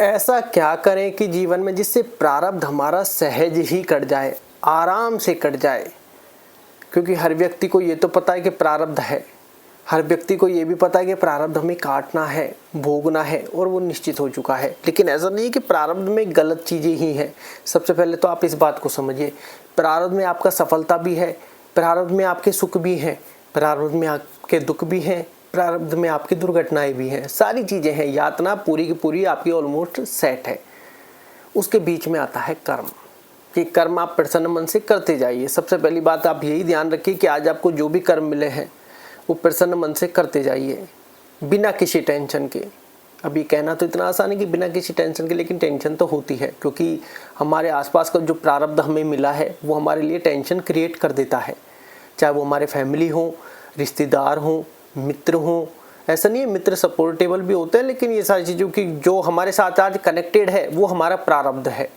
ऐसा क्या करें कि जीवन में जिससे प्रारब्ध हमारा सहज ही कट जाए, आराम से कट जाए। क्योंकि हर व्यक्ति को ये तो पता है कि प्रारब्ध है, हर व्यक्ति को ये भी पता है कि प्रारब्ध हमें काटना है, भोगना है, और वो निश्चित हो चुका है। लेकिन ऐसा नहीं है कि प्रारब्ध में गलत चीज़ें ही हैं। सबसे पहले तो आप इस बात को समझिए, प्रारब्ध में आपका सफलता भी है, प्रारब्ध में आपके सुख भी हैं, प्रारब्ध में आपके दुख भी हैं, प्रारब्ध में आपकी दुर्घटनाएं भी हैं, सारी चीज़ें हैं। यातना पूरी की पूरी आपकी ऑलमोस्ट सेट है। उसके बीच में आता है कर्म, कि कर्म आप प्रसन्न मन से करते जाइए। सबसे पहली बात आप यही ध्यान रखिए कि आज आपको जो भी कर्म मिले हैं वो प्रसन्न मन से करते जाइए, बिना किसी टेंशन के। अभी कहना तो इतना आसान है कि बिना किसी टेंशन के, लेकिन टेंशन तो होती है, क्योंकि हमारे आसपास का जो प्रारब्ध हमें मिला है वो हमारे लिए टेंशन क्रिएट कर देता है। चाहे वो हमारे फैमिली हो, रिश्तेदार हो, मित्र हो। ऐसा नहीं है, मित्र सपोर्टेबल भी होते हैं, लेकिन ये सारी चीज़ों की जो हमारे साथ आज कनेक्टेड है वो हमारा प्रारब्ध है।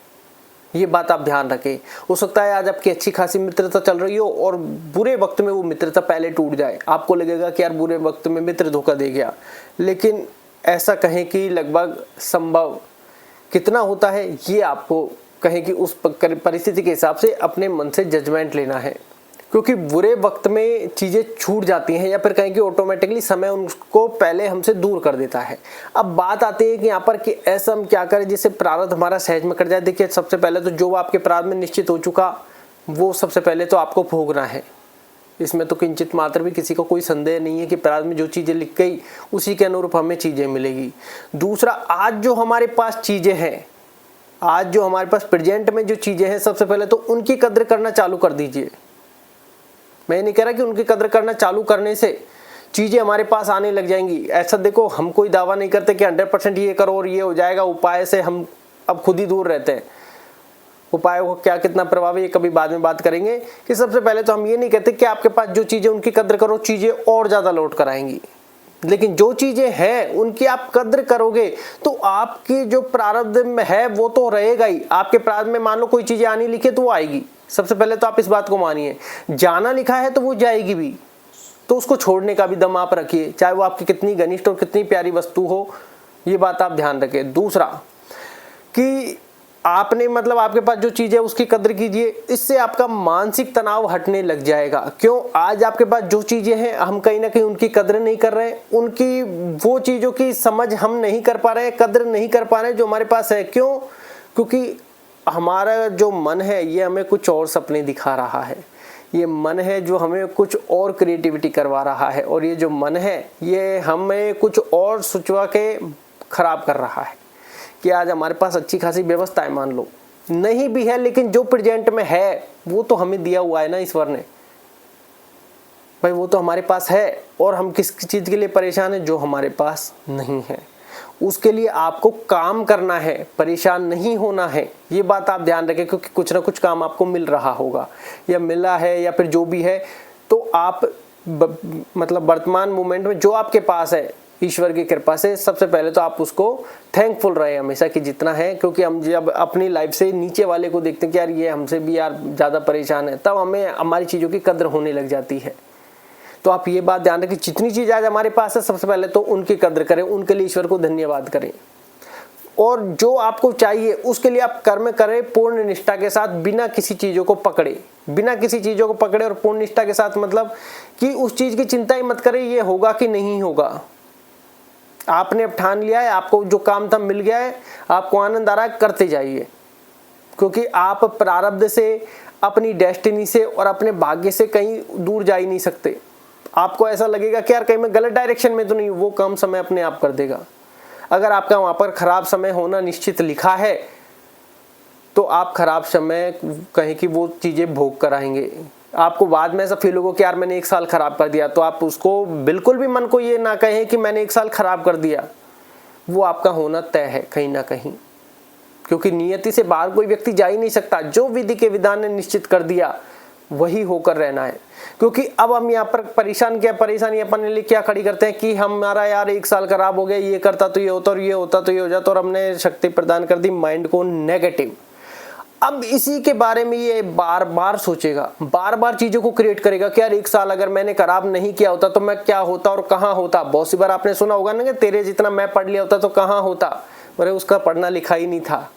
ये बात आप ध्यान रखें। हो सकता है आज आपकी अच्छी खासी मित्रता चल रही हो और बुरे वक्त में वो मित्रता पहले टूट जाए। आपको लगेगा कि यार बुरे वक्त में मित्र धोखा दे गया, लेकिन ऐसा कहें कि लगभग संभव कितना होता है ये आपको कहें कि उस परिस्थिति के हिसाब से अपने मन से जजमेंट लेना है। क्योंकि बुरे वक्त में चीज़ें छूट जाती हैं, या फिर कहें कि ऑटोमेटिकली समय उनको पहले हमसे दूर कर देता है। अब बात आती है कि यहाँ पर कि ऐसा हम क्या करें जिससे प्रारब्ध हमारा सहज में कट जाए। देखिए, सबसे पहले तो जो आपके प्रारब्ध में निश्चित हो चुका वो सबसे पहले तो आपको भोगना है। इसमें तो किंचित मात्र भी किसी को कोई संदेह नहीं है कि प्रारब्ध में जो चीज़ें लिख गई उसी के अनुरूप हमें चीज़ें मिलेगी। दूसरा, आज जो हमारे पास चीज़ें हैं, आज जो हमारे पास प्रेजेंट में जो चीज़ें हैं, सबसे पहले तो उनकी कद्र करना चालू कर दीजिए। मैं नहीं कह रहा कि उनकी कदर करना चालू करने से चीज़ें हमारे पास आने लग जाएंगी। ऐसा देखो, हम कोई दावा नहीं करते कि 100% ये करो और ये हो जाएगा। उपाय से हम अब खुद ही दूर रहते हैं। उपाय को क्या कितना प्रभावी ये कभी बाद में बात करेंगे। कि सबसे पहले तो हम ये नहीं कहते कि आपके पास जो चीज़ें उनकी कदर करो, चीज़ें और ज़्यादा लौट कर आएंगी। लेकिन जो चीज़ें हैं उनकी आप कद्र करोगे तो आपकी जो प्रारब्ध में है वो तो रहेगा ही। आपके प्रारब्ध में मान लो कोई चीज़ें आनी लिखी तो वो आएगी। सबसे पहले तो आप इस बात को मानिए, जाना लिखा है तो वो जाएगी भी, तो उसको छोड़ने का भी दम आप रखिए, चाहे वो आपकी कितनी घनिष्ठ और कितनी प्यारी वस्तु हो। ये बात आप ध्यान रखें। दूसरा कि आपने मतलब आपके पास जो चीज़ है उसकी कद्र कीजिए, इससे आपका मानसिक तनाव हटने लग जाएगा। क्यों? आज आपके पास जो चीज़ें हैं हम कहीं ना कहीं उनकी कद्र नहीं कर रहे हैं, उनकी वो चीज़ों की समझ हम नहीं कर पा रहे हैं, कद्र नहीं कर पा रहे हैं जो हमारे पास है। क्यों? क्योंकि हमारा जो मन है ये हमें कुछ और सपने दिखा रहा है। ये मन है जो हमें कुछ और क्रिएटिविटी करवा रहा है, और ये जो मन है ये हमें कुछ और सोचवा के खराब कर रहा है। कि आज हमारे पास अच्छी खासी व्यवस्थाएं मान लो नहीं भी है, लेकिन जो प्रेजेंट में है वो तो हमें दिया हुआ है ना ईश्वर ने। भाई वो तो हमारे पास है, और हम किस चीज़ के लिए परेशान हैं? जो हमारे पास नहीं है उसके लिए आपको काम करना है, परेशान नहीं होना है। ये बात आप ध्यान रखें, क्योंकि कुछ ना कुछ काम आपको मिल रहा होगा या मिला है या फिर जो भी है, तो आप मतलब वर्तमान मोमेंट में जो आपके पास है ईश्वर की कृपा से, सबसे पहले तो आप उसको थैंकफुल रहे हमेशा कि जितना है। क्योंकि हम जब अपनी लाइफ से नीचे वाले को देखते हैं कि यार ये हमसे भी यार ज़्यादा परेशान है, तब हमें हमारी चीज़ों की कद्र होने लग जाती है। तो आप ये बात ध्यान रखें, जितनी चीज़ आज हमारे पास है सबसे पहले तो उनकी कद्र करें, उनके लिए ईश्वर को धन्यवाद करें। और जो आपको चाहिए उसके लिए आप कर्म करें पूर्ण निष्ठा के साथ, बिना किसी चीज़ों को पकड़े, बिना किसी चीज़ों को पकड़े और पूर्ण निष्ठा के साथ। मतलब कि उस चीज़ की चिंता ही मत करें ये होगा कि नहीं होगा। आपने अब ठान लिया है, आपको जो काम था मिल गया है, आपको आनंद आ रहा है, करते जाइए। क्योंकि आप प्रारब्ध से, अपनी डेस्टिनी से और अपने भाग्य से कहीं दूर जा ही नहीं सकते। आपको ऐसा लगेगा कि यार कहीं मैं गलत डायरेक्शन में तो नहीं, वो काम समय अपने आप कर देगा। अगर आपका वहाँ पर खराब समय होना निश्चित लिखा है तो आप खराब समय कहें कि वो चीज़ें भोग कर आएंगे। आपको बाद में ऐसा फील होगा कि यार मैंने 1 साल खराब कर दिया, तो आप उसको बिल्कुल भी मन को ये ना कहें कि मैंने 1 साल खराब कर दिया। वो आपका होना तय है कहीं ना कहीं, क्योंकि नियति से बाहर कोई व्यक्ति जा ही नहीं सकता। जो विधि के विधान ने निश्चित कर दिया वही होकर रहना है। क्योंकि अब हम यहाँ पर परेशानी अपने लिए क्या खड़ी करते हैं कि हमारा यार 1 साल खराब हो गया, ये करता तो ये होता और ये होता तो ये हो जाता, और हमने शक्ति प्रदान कर दी माइंड को नेगेटिव। अब इसी के बारे में ये बार बार सोचेगा, बार बार चीज़ों को क्रिएट करेगा कि यार 1 साल अगर मैंने खराब नहीं किया होता तो मैं क्या होता और कहाँ होता। बहुत सी बार आपने सुना होगा ना कि तेरे जितना मैं पढ़ लिया होता तो कहाँ होता। अरे उसका पढ़ना लिखा ही नहीं था,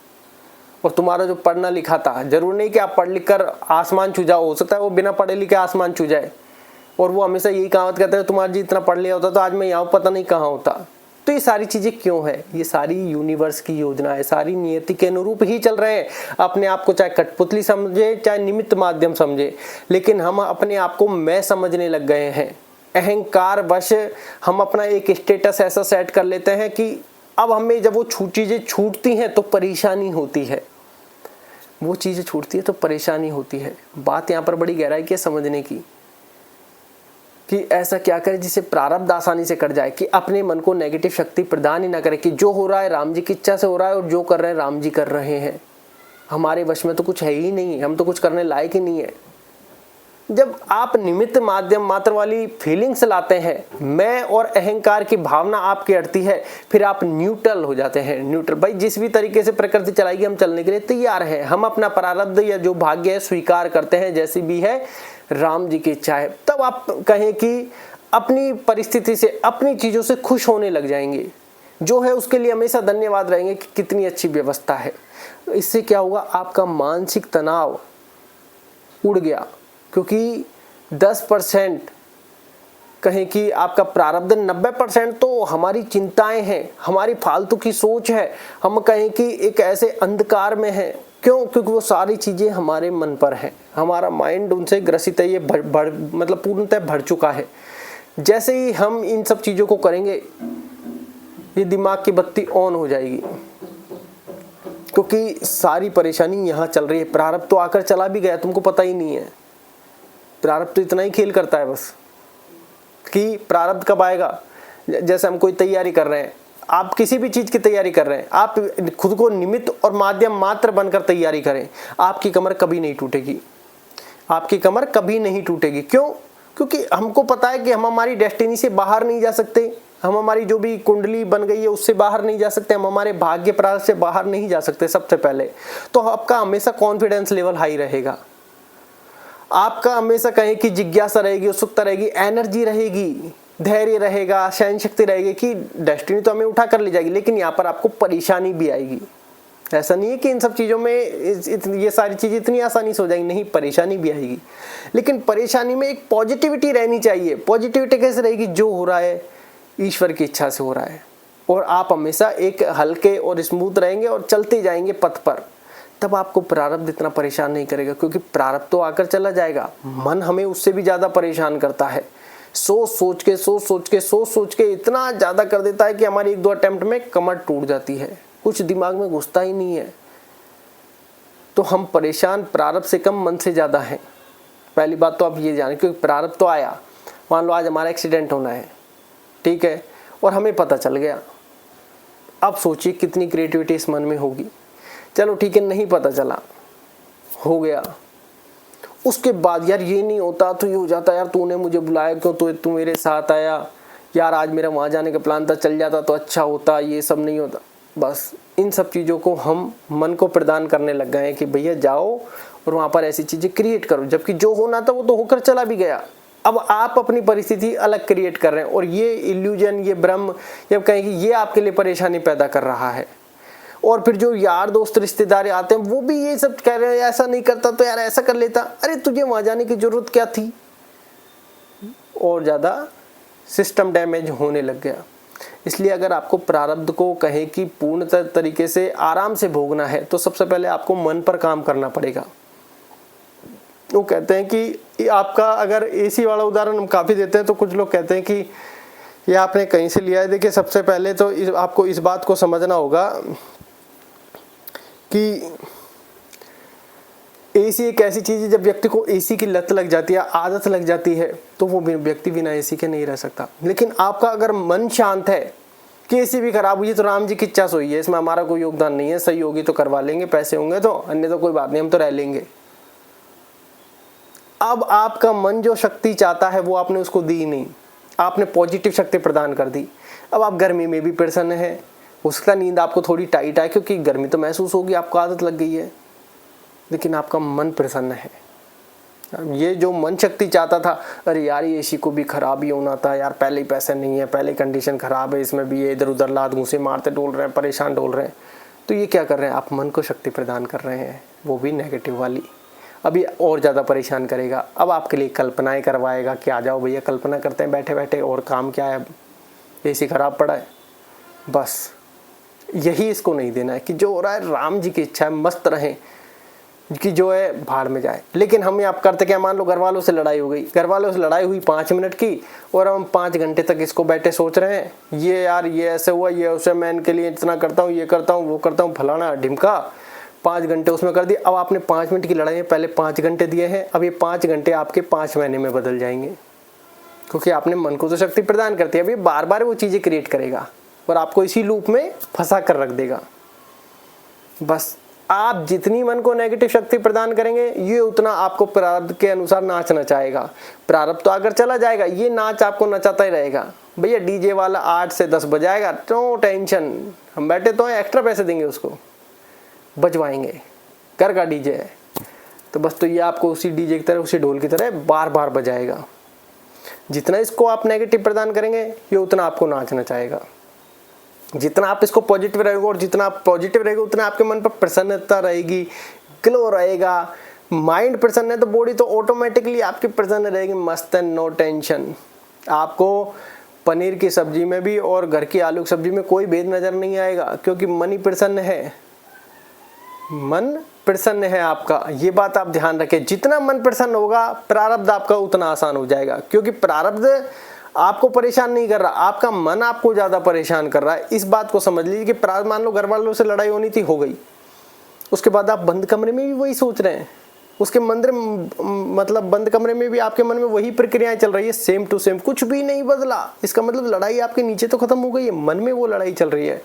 और तुम्हारा जो पढ़ना लिखा था, जरूर नहीं कि आप पढ़ लिख कर आसमान छू जाओ, हो सकता है वो बिना पढ़े लिखे आसमान छू जाए। और वो हमेशा यही कहावत कहते हैं, तुम्हारा जी इतना पढ़ लिया होता तो आज मैं यहाँ पता नहीं कहाँ होता। तो ये सारी चीज़ें क्यों है? ये सारी यूनिवर्स की योजना है, सारी नियति के अनुरूप ही चल रहे हैं। अपने आप को चाहे कठपुतली समझे, चाहे निमित्त माध्यम समझे, लेकिन हम अपने आप को मैं समझने लग गए हैं। अहंकार वश हम अपना एक स्टेटस ऐसा सेट कर लेते हैं कि अब हमें जब वो चीज़ें छूटती हैं तो परेशानी होती है, वो चीज़ें छूटती है तो परेशानी होती है। बात यहाँ पर बड़ी गहराई की समझने की, कि ऐसा क्या करें जिससे प्रारब्ध आसानी से कट जाए, कि अपने मन को नेगेटिव शक्ति प्रदान ही ना करे, कि जो हो रहा है राम जी की इच्छा से हो रहा है और जो कर रहे हैं राम जी कर रहे हैं। हमारे वश में तो कुछ है ही नहीं, हम तो कुछ करने लायक ही नहीं है। जब आप निमित्त माध्यम मात्र वाली फीलिंग्स लाते हैं, मैं और अहंकार की भावना आपकी अड़ती है, फिर आप न्यूट्रल हो जाते हैं। न्यूट्रल भाई, जिस भी तरीके से प्रकृति चलाएगी हम चलने के लिए तैयार हैं। हम अपना प्रारब्ध या जो भाग्य है स्वीकार करते हैं, जैसी भी है राम जी की इच्छा है। तब आप कहें कि अपनी परिस्थिति से, अपनी चीज़ों से खुश होने लग जाएंगे, जो है उसके लिए हमेशा धन्यवाद रहेंगे कि कितनी अच्छी व्यवस्था है। इससे क्या होगा, आपका मानसिक तनाव उड़ गया, क्योंकि 10% कहें कि आपका प्रारब्ध, 90% तो हमारी चिंताएं हैं, हमारी फालतू की सोच है। हम कहें कि एक ऐसे अंधकार में है, क्यों? क्योंकि वो सारी चीज़ें हमारे मन पर हैं, हमारा माइंड उनसे ग्रसित है, ये मतलब पूर्णतः भर चुका है। जैसे ही हम इन सब चीज़ों को करेंगे, ये दिमाग की बत्ती ऑन हो जाएगी, क्योंकि सारी परेशानी यहाँ चल रही है। प्रारब्ध तो आकर चला भी गया, तुमको पता ही नहीं है। प्रारब्ध तो इतना ही खेल करता है बस, कि प्रारब्ध कब आएगा। जैसे हम कोई तैयारी कर रहे हैं, आप किसी भी चीज़ की तैयारी कर रहे हैं, आप खुद को निमित्त और माध्यम मात्र बनकर तैयारी करें, आपकी कमर कभी नहीं टूटेगी। आपकी कमर कभी नहीं टूटेगी। क्यों? क्योंकि हमको पता है कि हम हमारी डेस्टिनी से बाहर नहीं जा सकते, हम हमारी जो भी कुंडली बन गई है उससे बाहर नहीं जा सकते, हम हमारे भाग्य प्रारब्ध से बाहर नहीं जा सकते। सबसे पहले तो आपका हमेशा कॉन्फिडेंस लेवल हाई रहेगा, आपका हमेशा कहें कि जिज्ञासा रहेगी, उत्सुकता रहेगी, एनर्जी रहेगी, धैर्य रहेगा, सहन शक्ति रहेगी कि डेस्टिनी तो हमें उठा कर ले जाएगी, लेकिन यहाँ पर आपको परेशानी भी आएगी। ऐसा नहीं है कि इन सब चीज़ों में ये सारी चीज़ें इतनी आसानी से हो जाएंगी, नहीं, परेशानी भी आएगी। लेकिन परेशानी में एक पॉजिटिविटी रहनी चाहिए। पॉजिटिविटी कैसे रहेगी? जो हो रहा है ईश्वर की इच्छा से हो रहा है, और आप हमेशा एक हल्के और स्मूथ रहेंगे और चलते जाएंगे पथ पर। तब आपको प्रारब्ध इतना परेशान नहीं करेगा, क्योंकि प्रारब्ध तो आकर चला जाएगा। मन हमें उससे भी ज़्यादा परेशान करता है, सोच सोच के इतना ज़्यादा कर देता है कि हमारी 1-2 अटेम्प्ट में कमर टूट जाती है, कुछ दिमाग में घुसता ही नहीं है। तो हम परेशान प्रारब्ध से कम मन से ज़्यादा हैं। पहली बात तो आप ये जानें, क्योंकि प्रारब्ध तो आया, मान लो आज हमारा एक्सीडेंट होना है, ठीक है, और हमें पता चल गया। अब सोचिए कितनी क्रिएटिविटी इस मन में होगी। चलो ठीक है, नहीं पता चला, हो गया, उसके बाद यार ये नहीं होता तो ये हो जाता, यार तूने मुझे बुलाया क्यों, तो तू मेरे साथ आया, यार आज मेरा वहाँ जाने का प्लान था, चल जाता तो अच्छा होता, ये सब नहीं होता। बस इन सब चीज़ों को हम मन को प्रदान करने लग गए हैं कि भैया जाओ और वहाँ पर ऐसी चीज़ें क्रिएट करो, जबकि जो होना था वो तो होकर चला भी गया। अब आप अपनी परिस्थिति अलग क्रिएट कर रहे हैं, और ये इल्यूजन, ये भ्रम, जब कहें कि ये आपके लिए परेशानी पैदा कर रहा है। और फिर जो यार दोस्त रिश्तेदार आते हैं वो भी ये सब कह रहे हैं, ऐसा नहीं करता तो यार ऐसा कर लेता, अरे तुझे वहाँ जाने की जरूरत क्या थी। और ज़्यादा सिस्टम डैमेज होने लग गया। इसलिए अगर आपको प्रारब्ध को कहें कि पूर्ण तरीके से आराम से भोगना है, तो सबसे पहले आपको मन पर काम करना पड़ेगा। वो कहते हैं कि आपका, अगर एसी वाला उदाहरण हम काफ़ी देते हैं, तो कुछ लोग कहते हैं कि ये आपने कहीं से लिया है। देखिए, सबसे पहले तो आपको इस बात को समझना होगा कि एसी एक ऐसी चीज़ है, जब व्यक्ति को एसी की लत लग जाती है, आदत लग जाती है, तो वो व्यक्ति बिना एसी के नहीं रह सकता। लेकिन आपका अगर मन शांत है कि एसी भी खराब हुई है तो राम जी की इच्छा से हुई है, इसमें हमारा कोई योगदान नहीं है, सही होगी तो करवा लेंगे, पैसे होंगे तो, अन्य तो कोई बात नहीं, हम तो रह लेंगे। अब आपका मन जो शक्ति चाहता है वो आपने उसको दी नहीं, आपने पॉजिटिव शक्ति प्रदान कर दी। अब आप गर्मी में भी प्रसन्न है, उसका नींद आपको थोड़ी टाइट है क्योंकि गर्मी तो महसूस होगी, आपको आदत लग गई है, लेकिन आपका मन प्रसन्न है। ये जो मन शक्ति चाहता था, अरे यार ये एसी को भी खराब ही होना था यार, पहले ही पैसे नहीं है, पहले कंडीशन खराब है, इसमें भी ये इधर उधर लात घूंसे मारते डोल रहे हैं, परेशान डोल रहे हैं। तो ये क्या कर रहे हैं, आप मन को शक्ति प्रदान कर रहे हैं, वो भी नेगेटिव वाली। अब ये और ज़्यादा परेशान करेगा। अब आपके लिए कल्पनाएं करवाएगा कि आ जाओ भैया कल्पना करते हैं बैठे बैठे, और काम क्या है, एसी खराब पड़ा है। बस यही इसको नहीं देना है कि जो हो रहा है राम जी की इच्छा है, मस्त रहें, कि जो है भाड़ में जाए। लेकिन हम आप करते क्या, मान लो घर वालों से लड़ाई हो गई, घर वालों से लड़ाई हुई 5 मिनट की, और हम 5 घंटे तक इसको बैठे सोच रहे हैं, ये यार ये ऐसे हुआ, ये उसे, मैं इनके लिए इतना करता हूँ, ये करता हूँ, वो करता हूँ, फलाना ढिमका, 5 घंटे उसमें कर दिए। अब आपने 5 मिनट की लड़ाई में पहले 5 घंटे दिए हैं, अब ये 5 घंटे आपके 5 महीने में बदल जाएंगे, क्योंकि आपने मन को तो शक्ति प्रदान करती है। अब ये बार बार वो चीज़ें क्रिएट करेगा और आपको इसी लूप में फंसा कर रख देगा। बस आप जितनी मन को नेगेटिव शक्ति प्रदान करेंगे, ये उतना आपको प्रारब्ध के अनुसार नाचना चाहेगा। प्रारब्ध तो अगर चला जाएगा, ये नाच आपको नचाता ही रहेगा। भैया डीजे वाला 8 से 10 बजाएगा, नो टेंशन, हम बैठे तो हैं, एक्स्ट्रा पैसे देंगे उसको, बजवाएंगे, घर का डीजे है तो बस। तो ये आपको उसी डीजे की तरह, उसी ढोल की तरह बार बार बजाएगा। जितना इसको आप नेगेटिव प्रदान करेंगे, ये उतना आपको नाचना चाहेगा। जितना आप इसको पॉजिटिव रहेगा, और जितना आप पॉजिटिव रहेगा, उतना आपके मन पर प्रसन्नता रहेगी, ग्लो रहेगा। माइंड प्रसन्न है तो बॉडी तो ऑटोमेटिकली आपकी प्रसन्न रहेगी, मस्त है, नो टेंशन। आपको पनीर की सब्जी में भी और घर की आलू की सब्जी में कोई भेद नजर नहीं आएगा, क्योंकि मन ही प्रसन्न है, मन प्रसन्न है आपका। ये बात आप ध्यान रखें, जितना मन प्रसन्न होगा प्रारब्ध आपका उतना आसान हो जाएगा, क्योंकि प्रारब्ध आपको परेशान नहीं कर रहा, आपका मन आपको ज्यादा परेशान कर रहा है। इस बात को समझ लीजिए कि प्रारब्ध, मान लो घर वालों से लड़ाई होनी थी, हो गई, उसके बाद आप बंद कमरे में भी वही सोच रहे हैं, उसके मंदिर मतलब बंद कमरे में भी आपके मन में वही प्रक्रियाएं चल रही है, सेम टू सेम, कुछ भी नहीं बदला। इसका मतलब लड़ाई आपके नीचे तो खत्म हो गई है, मन में वो लड़ाई चल रही है,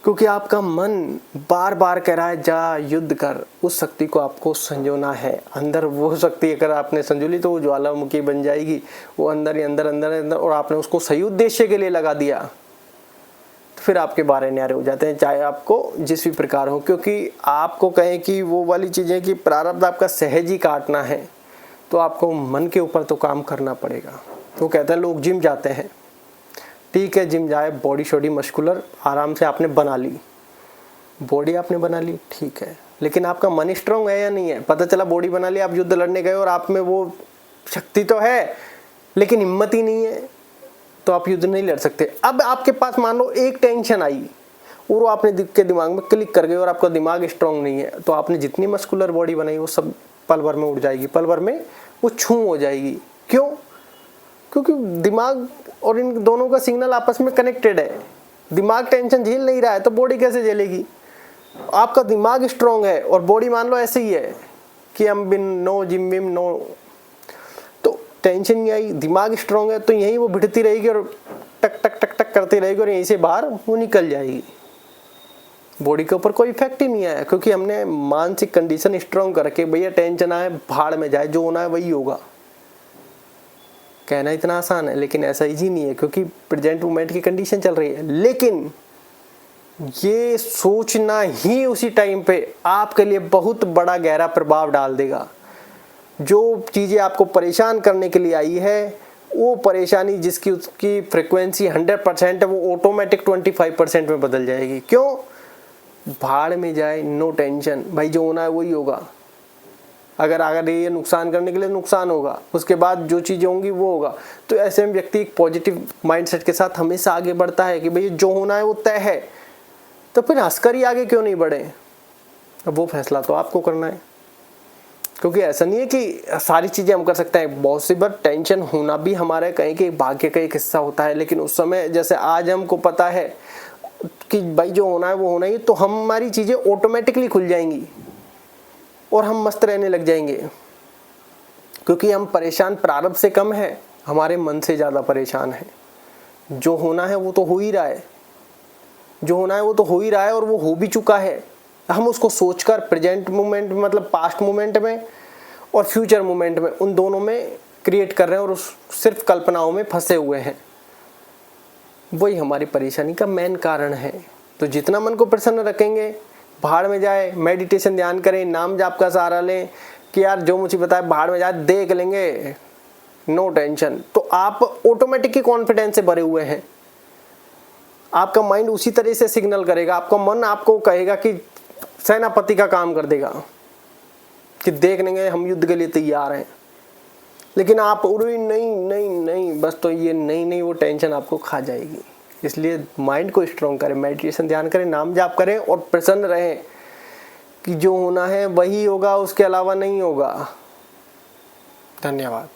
क्योंकि आपका मन बार बार कह रहा है जा युद्ध कर। उस शक्ति को आपको संजोना है अंदर। वो शक्ति अगर आपने संजो ली तो वो ज्वालामुखी बन जाएगी, वो अंदर ही अंदर अंदर अंदर, और आपने उसको सही उद्देश्य के लिए लगा दिया तो फिर आपके बारे न्यारे हो जाते हैं, चाहे आपको जिस भी प्रकार हो। क्योंकि आपको कहें कि वो वाली चीज़ें कि प्रारब्ध आपका सहज ही काटना है, तो आपको मन के ऊपर तो काम करना पड़ेगा। तो कहते हैं लोग जिम जाते हैं, ठीक है जिम जाए, बॉडी शॉडी मस्कुलर आराम से आपने बना ली, बॉडी आपने बना ली, ठीक है, लेकिन आपका मन स्ट्रांग है या नहीं है? पता चला बॉडी बना ली, आप युद्ध लड़ने गए और आप में वो शक्ति तो है लेकिन हिम्मत ही नहीं है, तो आप युद्ध नहीं लड़ सकते। अब आपके पास मान लो एक टेंशन आई और वो आपने के दिमाग में क्लिक कर गई और आपका दिमाग स्ट्रांग नहीं है, तो आपने जितनी मस्कुलर बॉडी बनाई वो सब पल भर में उड़ जाएगी, पल भर में वो छू हो जाएगी। क्यों? क्योंकि दिमाग और इन दोनों का सिग्नल आपस में कनेक्टेड है। दिमाग टेंशन झेल नहीं रहा है तो बॉडी कैसे झेलेगी? आपका दिमाग स्ट्रांग है और बॉडी मान लो ऐसे ही है कि हम been no gym Vim no, तो टेंशन नहीं आई, दिमाग स्ट्रांग है तो यहीं वो भिड़ती रहेगी और टक टक टक टक करती रहेगी और यहीं से बाहर वो निकल जाएगी। बॉडी के ऊपर कोई इफेक्ट ही नहीं आया, क्योंकि हमने मानसिक कंडीशन स्ट्रांग करके भैया टेंशन आए भाड़ में जाए, जो होना है वही होगा। कहना इतना आसान है लेकिन ऐसा इजी नहीं है, क्योंकि प्रेजेंट मोमेंट की कंडीशन चल रही है। लेकिन ये सोचना ही उसी टाइम पे आपके लिए बहुत बड़ा गहरा प्रभाव डाल देगा। जो चीज़ें आपको परेशान करने के लिए आई है, वो परेशानी जिसकी उसकी फ्रिक्वेंसी 100% है, वो ऑटोमेटिक 25% में बदल जाएगी। क्यों? भाड़ में जाए, नो टेंशन, भाई जो होना है वही होगा। अगर ये नुकसान करने के लिए नुकसान होगा, उसके बाद जो चीज़ें होंगी वो होगा। तो ऐसे में व्यक्ति एक पॉजिटिव माइंडसेट के साथ हमेशा आगे बढ़ता है कि भाई जो होना है वो तय है, तो फिर हंसकर ही आगे क्यों नहीं बढ़े? अब वो फैसला तो आपको करना है, क्योंकि ऐसा नहीं है कि सारी चीज़ें हम कर सकते हैं। बहुत सी बार टेंशन होना भी हमारे कहीं के भाग्य का एक हिस्सा होता है, लेकिन उस समय जैसे आज हमको पता है कि भाई जो होना है वो होना ही, तो हमारी चीज़ें ऑटोमेटिकली खुल जाएंगी और हम मस्त रहने लग जाएंगे, क्योंकि हम परेशान प्रारब्ध से कम है, हमारे मन से ज़्यादा परेशान है। जो होना है वो तो हो ही रहा है, जो होना है वो तो हो ही रहा है और वो हो भी चुका है। हम उसको सोचकर प्रेजेंट मोमेंट मतलब पास्ट मोमेंट में और फ्यूचर मोमेंट में, उन दोनों में क्रिएट कर रहे हैं और उस सिर्फ कल्पनाओं में फंसे हुए हैं। वही हमारी परेशानी का मेन कारण है। तो जितना मन को प्रसन्न रखेंगे, भाड़ में जाए, मेडिटेशन ध्यान करें, नाम जाप का सहारा लें, कि यार जो मुसीबत है बाहर में जाए, देख लेंगे, नो टेंशन, तो आप ऑटोमेटिक ही कॉन्फिडेंस से भरे हुए हैं। आपका माइंड उसी तरह से सिग्नल करेगा, आपका मन आपको कहेगा कि सेनापति का काम कर देगा कि देख लेंगे, हम युद्ध के लिए तैयार हैं। लेकिन आप उड़ी नहीं नहीं नहीं, बस तो ये नहीं नहीं, वो टेंशन आपको खा जाएगी। इसलिए माइंड को स्ट्रॉन्ग करें, मेडिटेशन ध्यान करें, नाम जाप करें और प्रसन्न रहें कि जो होना है वही होगा, उसके अलावा नहीं होगा। धन्यवाद।